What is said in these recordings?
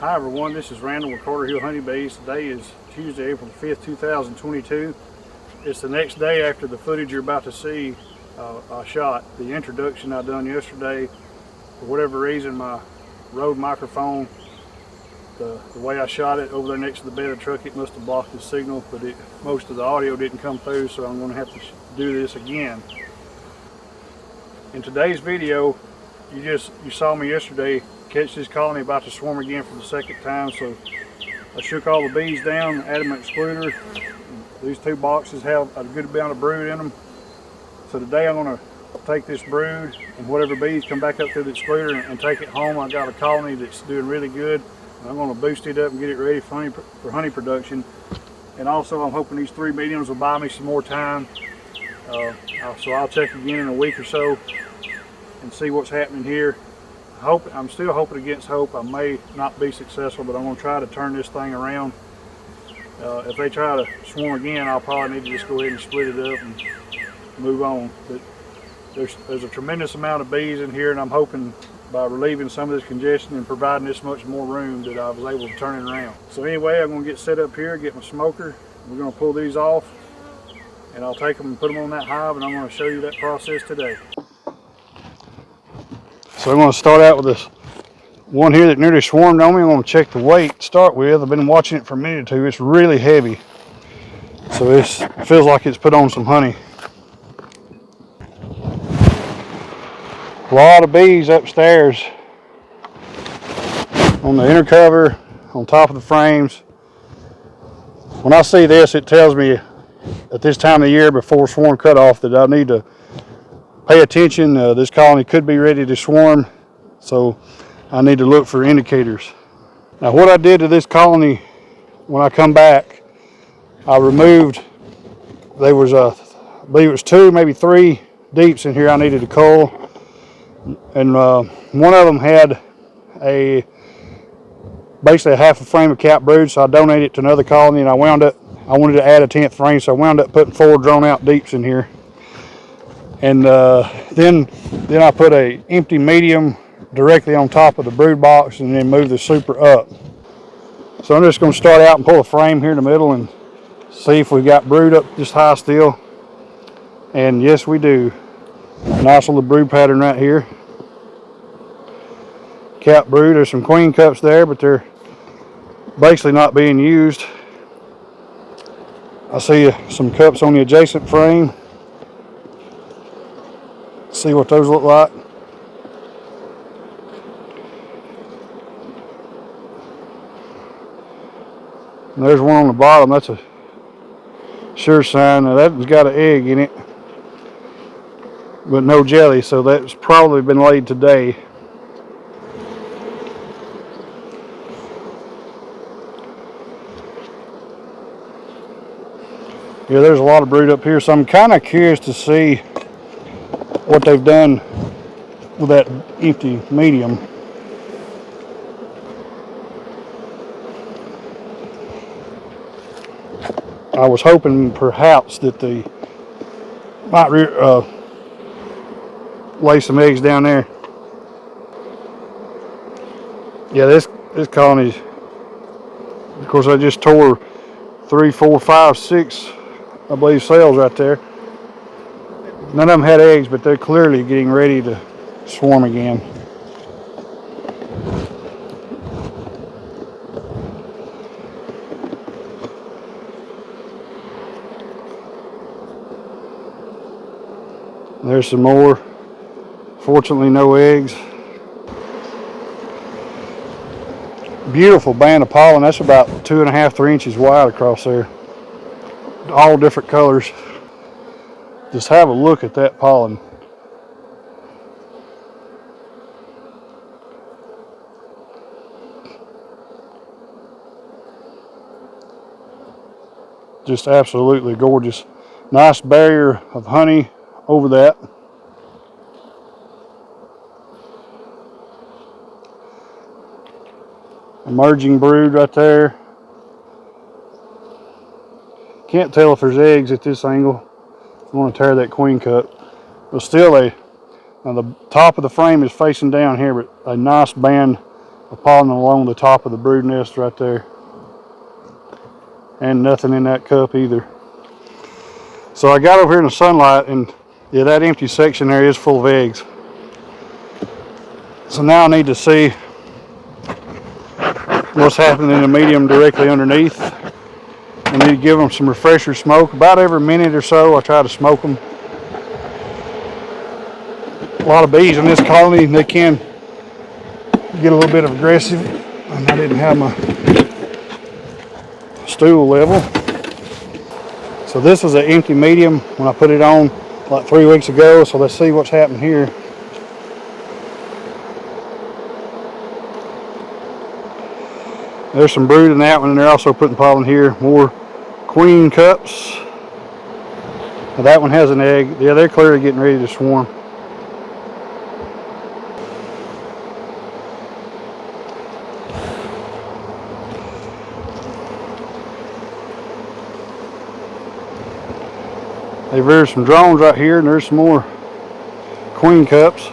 Hi everyone, this is Randall with Carter Hill Honeybees. Today is Tuesday, April 5th, 2022. It's the next day after the footage you're about to see I shot. The introduction I done yesterday, for whatever reason my Rode microphone, the way I shot it over there next to the bed of the truck, it must have blocked the signal, but most of the audio didn't come through, so I'm going to have to do this again. In today's video, you saw me yesterday catch this colony about to swarm again for the second time, so I shook all the bees down, added an excluder. These two boxes have a good amount of brood in them. So today I'm going to take this brood and whatever bees come back up through the excluder and take it home. I got a colony that's doing really good, and I'm going to boost it up and get it ready for honey production. And also I'm hoping these 3 mediums will buy me some more time. So I'll check again in a week or so and see what's happening here. I'm still hoping against hope. I may not be successful, but I'm going to try to turn this thing around. If they try to swarm again, I'll probably need to just go ahead and split it up and move on. But there's a tremendous amount of bees in here, and I'm hoping by relieving some of this congestion and providing this much more room that I was able to turn it around. So anyway, I'm going to get set up here, get my smoker. We're going to pull these off, and I'll take them and put them on that hive, and I'm going to show you that process today. So I'm going to start out with this one here that nearly swarmed on me. I'm going to check the weight to start with. I've been watching it for a minute or two. It's really heavy. So it feels like it's put on some honey. A lot of bees upstairs on the inner cover, on top of the frames. When I see this, it tells me at this time of the year before swarm cutoff that I need to pay attention. This colony could be ready to swarm, so I need to look for indicators. Now what I did to this colony when I come back, I removed, there was I believe it was 2, maybe 3 deeps in here I needed to cull, and one of them had basically a half a frame of capped brood, so I donated it to another colony, and I wanted to add a 10th frame, so I wound up putting 4 drawn out deeps in here. And then I put a empty medium directly on top of the brood box, and then move the super up. So I'm just going to start out and pull a frame here in the middle and see if we've got brood up this high still. And yes, we do. Nice little brood pattern right here. Cap brood. There's some queen cups there, but they're basically not being used. I see some cups on the adjacent frame. See what those look like. And there's one on the bottom. That's a sure sign. Now that one's got an egg in it, but no jelly, so that's probably been laid today. Yeah, there's a lot of brood up here, so I'm kind of curious to see what they've done with that empty medium. I was hoping perhaps that they might lay some eggs down there. Yeah, this colony, of course, I just tore 3, 4, 5, 6, I believe, cells right there. None of them had eggs, but they're clearly getting ready to swarm again. There's some more. Fortunately, no eggs. Beautiful band of pollen. That's about 2.5, 3 inches wide across there. All different colors. Just have a look at that pollen. Just absolutely gorgeous. Nice barrier of honey over that. Emerging brood right there. Can't tell if there's eggs at this angle. I want to tear that queen cup. But still, now the top of the frame is facing down here, but a nice band of pollen along the top of the brood nest right there. And nothing in that cup either. So I got over here in the sunlight, and yeah, that empty section there is full of eggs. So now I need to see what's happening in the medium directly underneath. I need to give them some refresher smoke. About every minute or so I try to smoke them. A lot of bees in this colony, they can get a little bit of aggressive, and I didn't have my stool level. So this is an empty medium when I put it on like 3 weeks ago. So let's see what's happening here. There's some brood in that one, and they're also putting pollen here. More queen cups. Now that one has an egg. Yeah, they're clearly getting ready to swarm. They've reared some drones right here, and there's some more queen cups.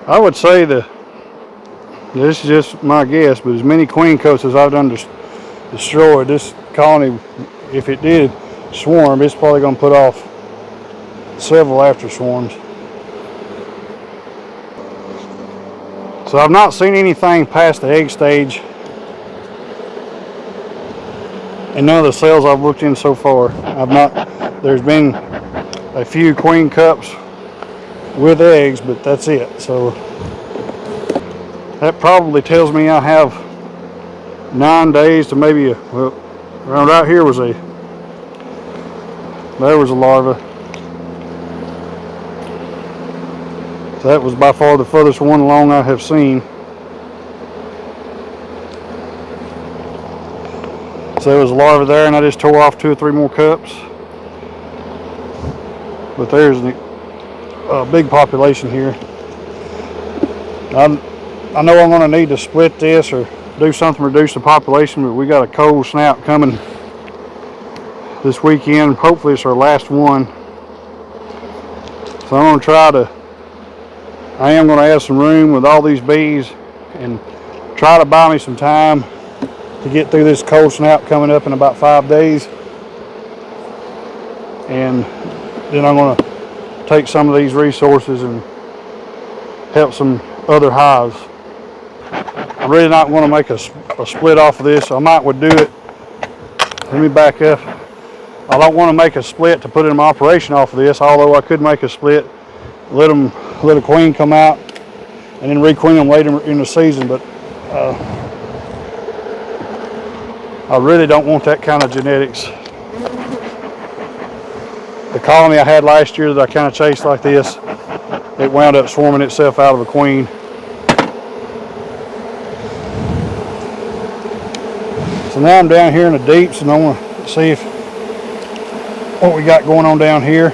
I would say that this is just my guess, but as many queen cups as I've done destroyed, this colony, if it did swarm, it's probably going to put off several after swarms. So I've not seen anything past the egg stage, and none of the cells I've looked in so far. There's been a few queen cups with eggs, but that's it. So that probably tells me I have 9 days to maybe well, around right here was there was a larva. So that was by far the furthest one along I have seen. So there was a larva there, and I just tore off 2 or 3 more cups. But there's a big population here. I know I'm going to need to split this or do something to reduce the population, but we got a cold snap coming this weekend. Hopefully it's our last one. So I'm going to I am going to add some room with all these bees and try to buy me some time to get through this cold snap coming up in about 5 days. And then I'm going to take some of these resources and help some other hives. I'm really not going to make a split off of this. I would do it. Let me back up. I don't want to make a split to put in my operation off of this, although I could make a split, let a queen come out, and then requeen them later in the season. But I really don't want that kind of genetics. The colony I had last year that I kind of chased like this, it wound up swarming itself out of a queen. So now I'm down here in the deeps, and I want to see what we got going on down here.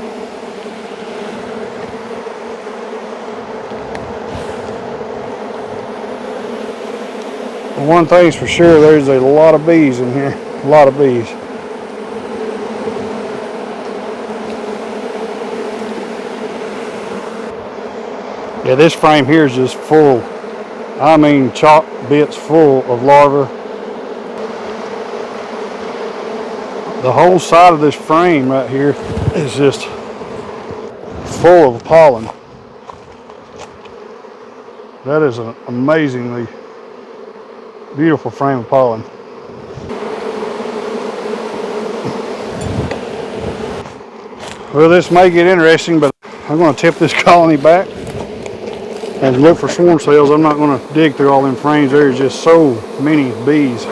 Well, one thing's for sure, there's a lot of bees in here, a lot of bees. Yeah, this frame here is just full. I mean, chock bits full of larvae. The whole side of this frame right here is just full of pollen. That is an amazingly beautiful frame of pollen. Well, this may get interesting, but I'm going to tip this colony back and look for swarm cells. I'm not going to dig through all them frames. There's just so many bees.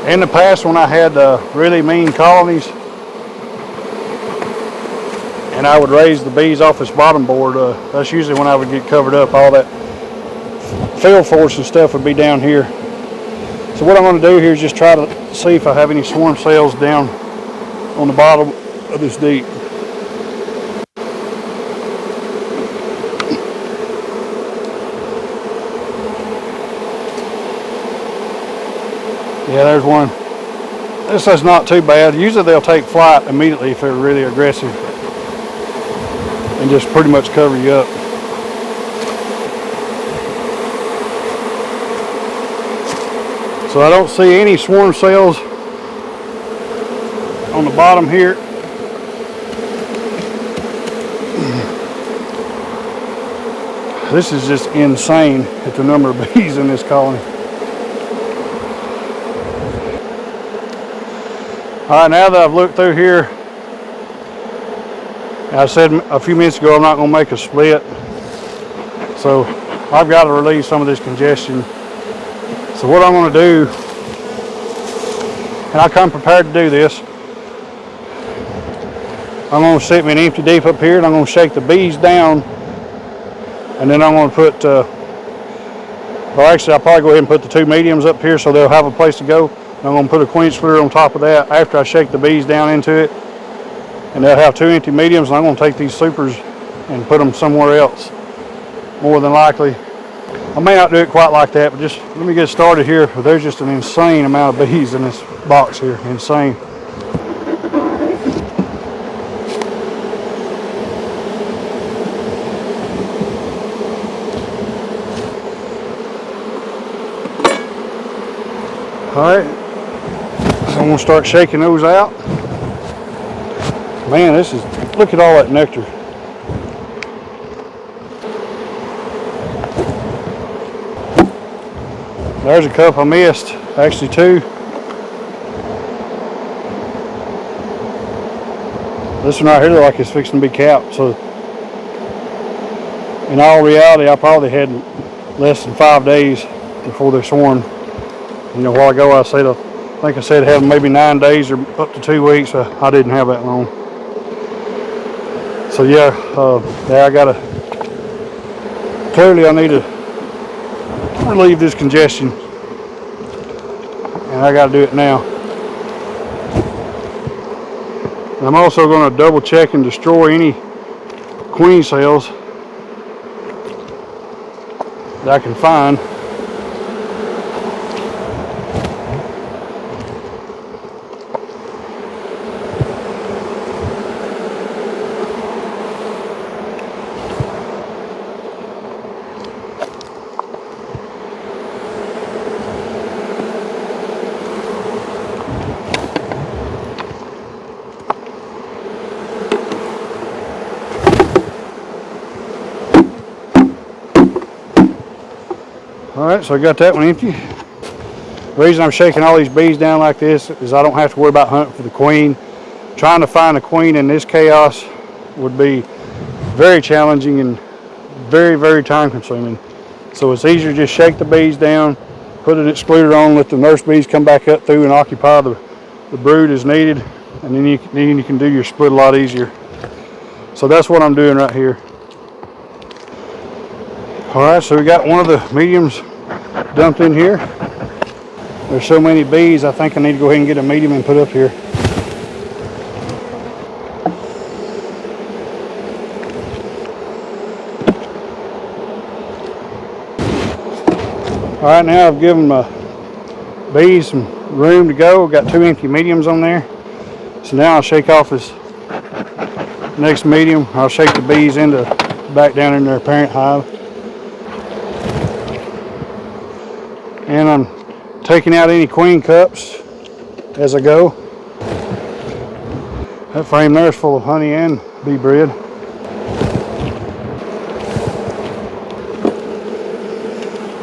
In the past, when I had really mean colonies and I would raise the bees off this bottom board, that's usually when I would get covered up. All that field force and stuff would be down here. So what I'm going to do here is just try to see if I have any swarm cells down on the bottom of this deep. Yeah, there's one. This is not too bad. Usually they'll take flight immediately if they're really aggressive and just pretty much cover you up. So I don't see any swarm cells on the bottom here. This is just insane at the number of bees in this colony. Alright, now that I've looked through here, I said a few minutes ago I'm not going to make a split. So I've got to relieve some of this congestion. So what I'm going to do, and I come prepared to do this, I'm going to set me an empty deep up here and I'm going to shake the bees down, and then I'm going to put, well actually I'll probably go ahead and put the two mediums up here so they'll have a place to go. I'm going to put a queen excluder on top of that after I shake the bees down into it, and they'll have two empty mediums, and I'm going to take these supers and put them somewhere else, more than likely. I may not do it quite like that, but just let me get started here. There's just an insane amount of bees in this box here, insane. Alright, so I'm going to start shaking those out. Man, this is, look at all that nectar. There's a cup I missed, actually two. This one right here looks like it's fixing to be capped, so in all reality I probably had less than 5 days before they swarmed. You know, a while ago I think I said have maybe 9 days or up to 2 weeks. I didn't have that long. So yeah, I gotta, clearly I need to relieve this congestion, and I gotta do it now. And I'm also going to double check and destroy any queen cells that I can find. Alright, so I got that one empty. The reason I'm shaking all these bees down like this is I don't have to worry about hunting for the queen. Trying to find a queen in this chaos would be very challenging and very, very time consuming. So it's easier to just shake the bees down, put an excluder on, let the nurse bees come back up through and occupy the brood as needed, and then you can do your split a lot easier. So that's what I'm doing right here. Alright, so we got one of the mediums dumped in here. There's so many bees, I think I need to go ahead and get a medium and put up here. Alright, now I've given my bees some room to go. Got two empty mediums on there. So now I'll shake off this next medium. I'll shake the bees back down in their parent hive. And I'm taking out any queen cups as I go. That frame there is full of honey and bee bread.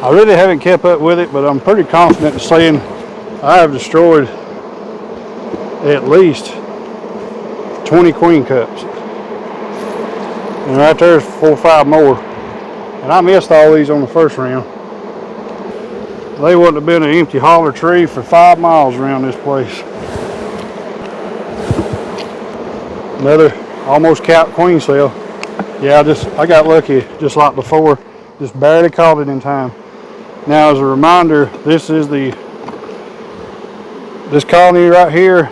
I really haven't kept up with it, but I'm pretty confident in saying I have destroyed at least 20 queen cups. And right there's 4 or 5 more. And I missed all these on the first round. They wouldn't have been an empty holler tree for 5 miles around this place. Another almost capped queen cell. Yeah, I got lucky just like before. Just barely caught it in time. Now as a reminder, this colony right here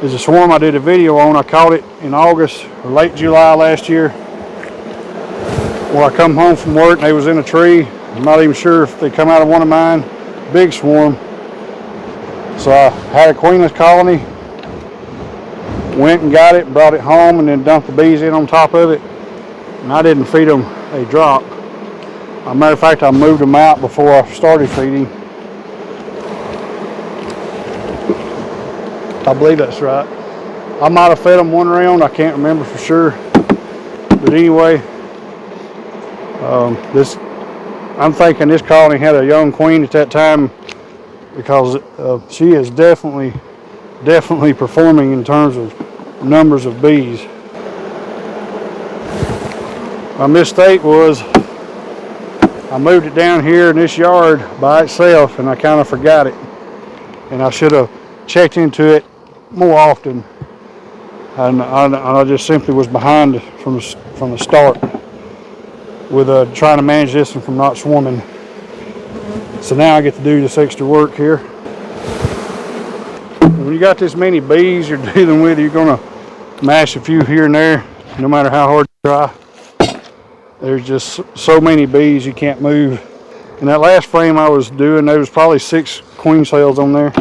is a swarm I did a video on. I caught it in August or late July last year. When I come home from work and they was in a tree. I'm not even sure if they come out of one of mine. Big swarm. So I had a queenless colony, went and got it, brought it home, and then dumped the bees in on top of it. And I didn't feed them a drop. As a matter of fact, I moved them out before I started feeding. I believe that's right. I might have fed them one round, I can't remember for sure. But anyway, I'm thinking this colony had a young queen at that time, because she is definitely performing in terms of numbers of bees. My mistake was I moved it down here in this yard by itself, and I kind of forgot it. And I should have checked into it more often. And I just simply was behind from the start with trying to manage this one from not swarming. So now I get to do this extra work here. When you got this many bees you're dealing with, you're gonna mash a few here and there, no matter how hard you try. There's just so many bees you can't move. In that last frame I was doing, there was probably 6 queen cells on there.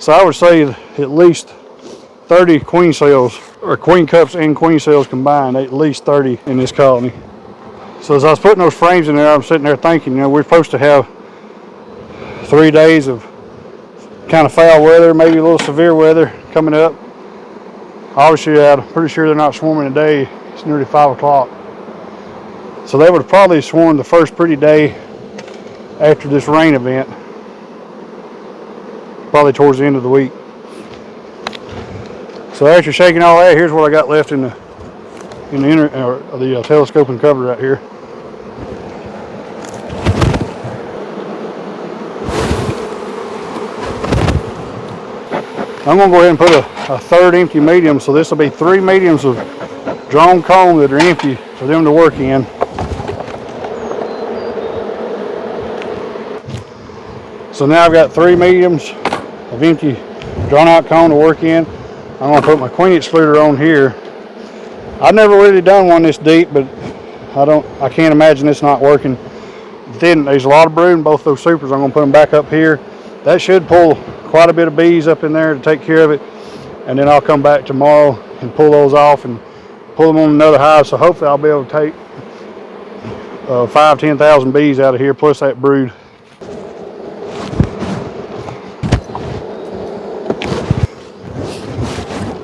So I would say at least 30 queen cells, or queen cups and queen cells combined, at least 30 in this colony. So as I was putting those frames in there, I'm sitting there thinking, you know, we're supposed to have 3 days of kind of foul weather, maybe a little severe weather coming up. Obviously, I'm pretty sure they're not swarming today. It's nearly 5 o'clock. So they would have probably swarmed the first pretty day after this rain event, probably towards the end of the week. So after shaking all that, here's what I got left in the telescoping cover right here. I'm going to go ahead and put a third empty medium, so this will be 3 mediums of drawn comb that are empty for them to work in. So now I've got 3 mediums of empty drawn out comb to work in. I'm going to put my queen excluder on here. I've never really done one this deep, but I can't imagine this not working. Then there's a lot of brood in both those supers. I'm going to put them back up here. That should pull quite a bit of bees up in there to take care of it. And then I'll come back tomorrow and pull those off and pull them on another hive. So hopefully I'll be able to take 5,000–10,000 bees out of here, plus that brood.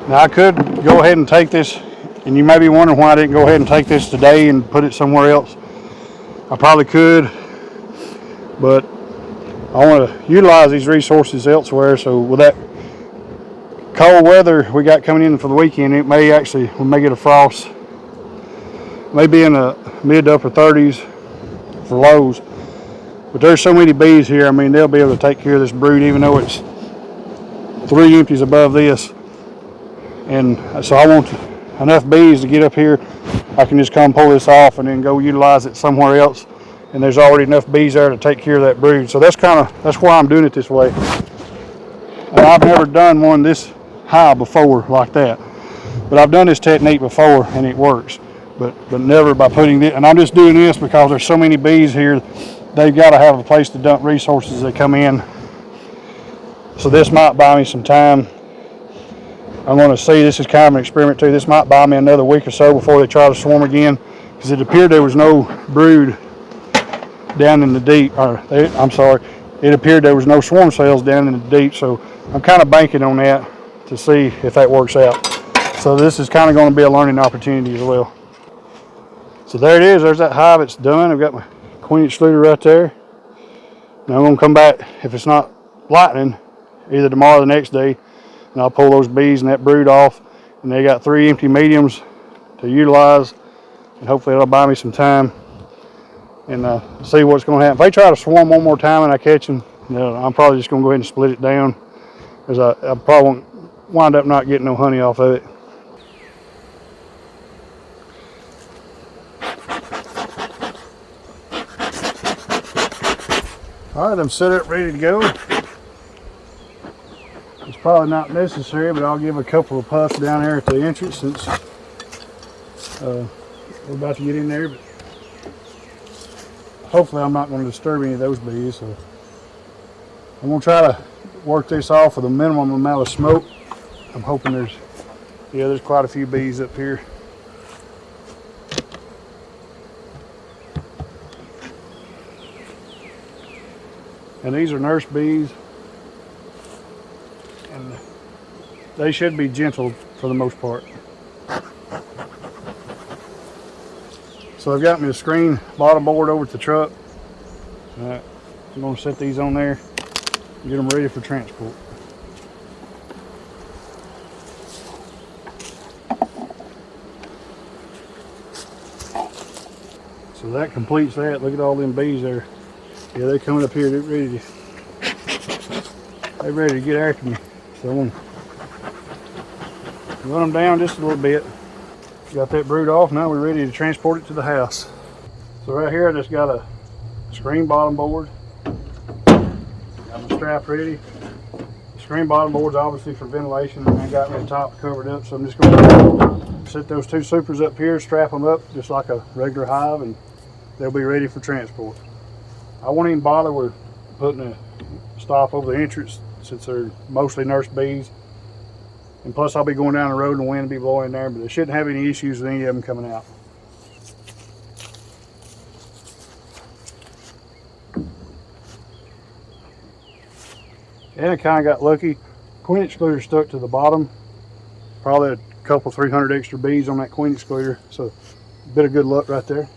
Now I could go ahead and take this, and you may be wondering why I didn't go ahead and take this today and put it somewhere else. I probably could, but I want to utilize these resources elsewhere. So with that cold weather we got coming in for the weekend, we may get a frost. Maybe in the mid to upper 30s for lows. But there's so many bees here, I mean, they'll be able to take care of this brood even though it's 3 empties above this. And so I want enough bees to get up here. I can just come pull this off and then go utilize it somewhere else. And there's already enough bees there to take care of that brood. So that's why I'm doing it this way. And I've never done one this high before like that. But I've done this technique before and it works. But never by putting this. And I'm just doing this because there's so many bees here. They've got to have a place to dump resources as they come in. So this might buy me some time. I'm going to see, this is kind of an experiment too. This might buy me another week or so before they try to swarm again. Because it appeared there was no brood down in the deep. It appeared there was no swarm cells down in the deep. So I'm kind of banking on that to see if that works out. So this is kind of going to be a learning opportunity as well. So there it is. There's that hive. It's done. I've got my queen excluder right there. Now I'm going to come back, if it's not lightning, either tomorrow or the next day, and I'll pull those bees and that brood off. And they got 3 empty mediums to utilize, and hopefully it'll buy me some time and see what's going to happen. If they try to swarm one more time and I catch them, I'm probably just going to go ahead and split it down, because I probably won't wind up not getting no honey off of it. All right, I'm set up, ready to go. It's probably not necessary, but I'll give a couple of puffs down there at the entrance since we're about to get in there. But hopefully I'm not going to disturb any of those bees. So I'm going to try to work this off with a minimum amount of smoke. I'm hoping there's quite a few bees up here. And these are nurse bees, and they should be gentle for the most part. So I've got me a screen bottom board over at the truck. I'm going to set these on there and get them ready for transport. So that completes that. Look at all them bees there. Yeah, they're coming up here. They're ready to get after me. So I'm going to run them down just a little bit. Got that brood off. Now we're ready to transport it to the house. So right here I just got a screen bottom board. Got my strap ready. The screen bottom board's obviously for ventilation, and I got my top covered up. So I'm just going to set those two supers up here, strap them up just like a regular hive, and they'll be ready for transport. I won't even bother with putting a stop over the entrance since they're mostly nurse bees. And plus I'll be going down the road and the wind will be blowing there, but I shouldn't have any issues with any of them coming out. And I kind of got lucky. Queen excluder stuck to the bottom. Probably a couple 300 extra bees on that queen excluder, so a bit of good luck right there.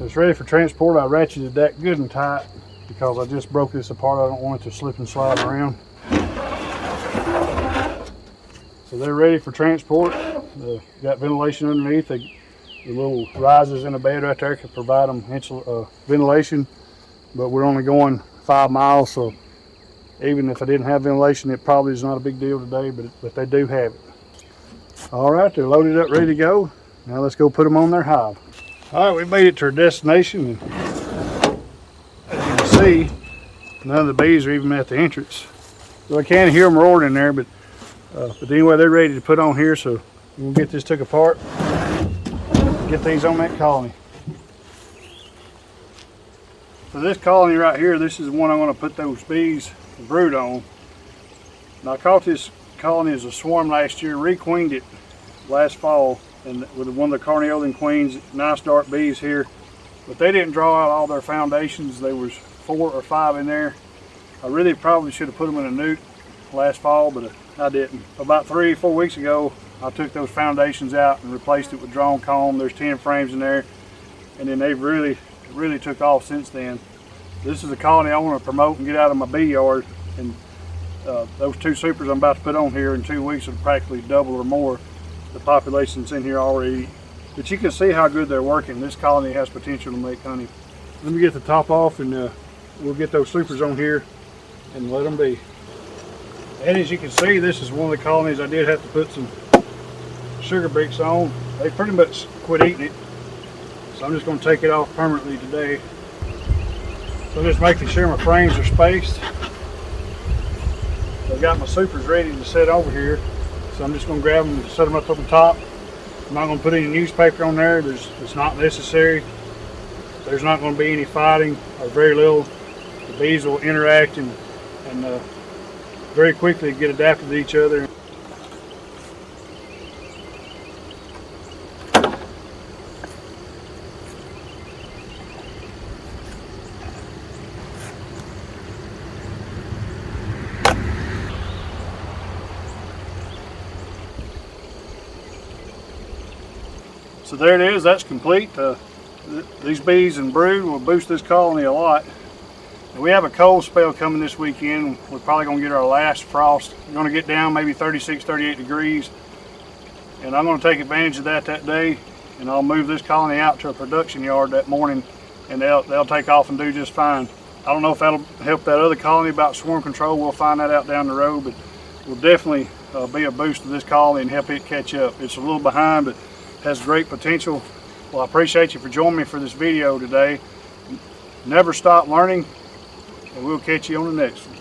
It's ready for transport. I ratcheted that good and tight because I just broke this apart. I don't want it to slip and slide around. So they're ready for transport. Got ventilation underneath. The little risers in the bed right there can provide them ventilation, but we're only going 5 miles, so even if I didn't have ventilation, it probably is not a big deal today, but they do have it. All right, they're loaded up, ready to go. Now let's go put them on their hive. All right, we made it to our destination, and as you can see, none of the bees are even at the entrance. So I can hear them roaring in there, but anyway, they're ready to put on here, so we'll get this took apart, get these on that colony. So this colony right here, this is the one I'm going to put those bees brood on. Now I caught this colony as a swarm last year, requeened it last fall, and with one of the carniolan queens, nice dark bees here, but they didn't draw out all their foundations. There was 4 or 5 in there. I really probably should have put them in a newt last fall, but I didn't. About 3 or 4 weeks ago, I took those foundations out and replaced it with drawn comb. There's 10 frames in there, and then they've really took off since then. This is a colony I want to promote and get out of my bee yard, and those 2 supers I'm about to put on here in 2 weeks will practically double or more the population that's in here already. But you can see how good they're working. This colony has potential to make honey. Let me get the top off, and we'll get those supers on here and let them be. And as you can see, this is one of the colonies I did have to put some sugar bricks on. They pretty much quit eating it, so I'm just going to take it off permanently today. So I'm just making sure my frames are spaced. I've got my supers ready to set over here. So I'm just going to grab them and set them up on the top. I'm not going to put any newspaper on there. It's not necessary. There's not going to be any fighting, or very little. The bees will interact and very quickly get adapted to each other. So there it is, that's complete. These bees and brood will boost this colony a lot. And we have a cold spell coming this weekend. We're probably going to get our last frost. We're going to get down maybe 36, 38 degrees. And I'm going to take advantage of that day, and I'll move this colony out to a production yard that morning, and they'll take off and do just fine. I don't know if that'll help that other colony about swarm control. We'll find that out down the road, but will definitely be a boost to this colony and help it catch up. It's a little behind, but has great potential. Well, I appreciate you for joining me for this video today. Never stop learning, and we'll catch you on the next one.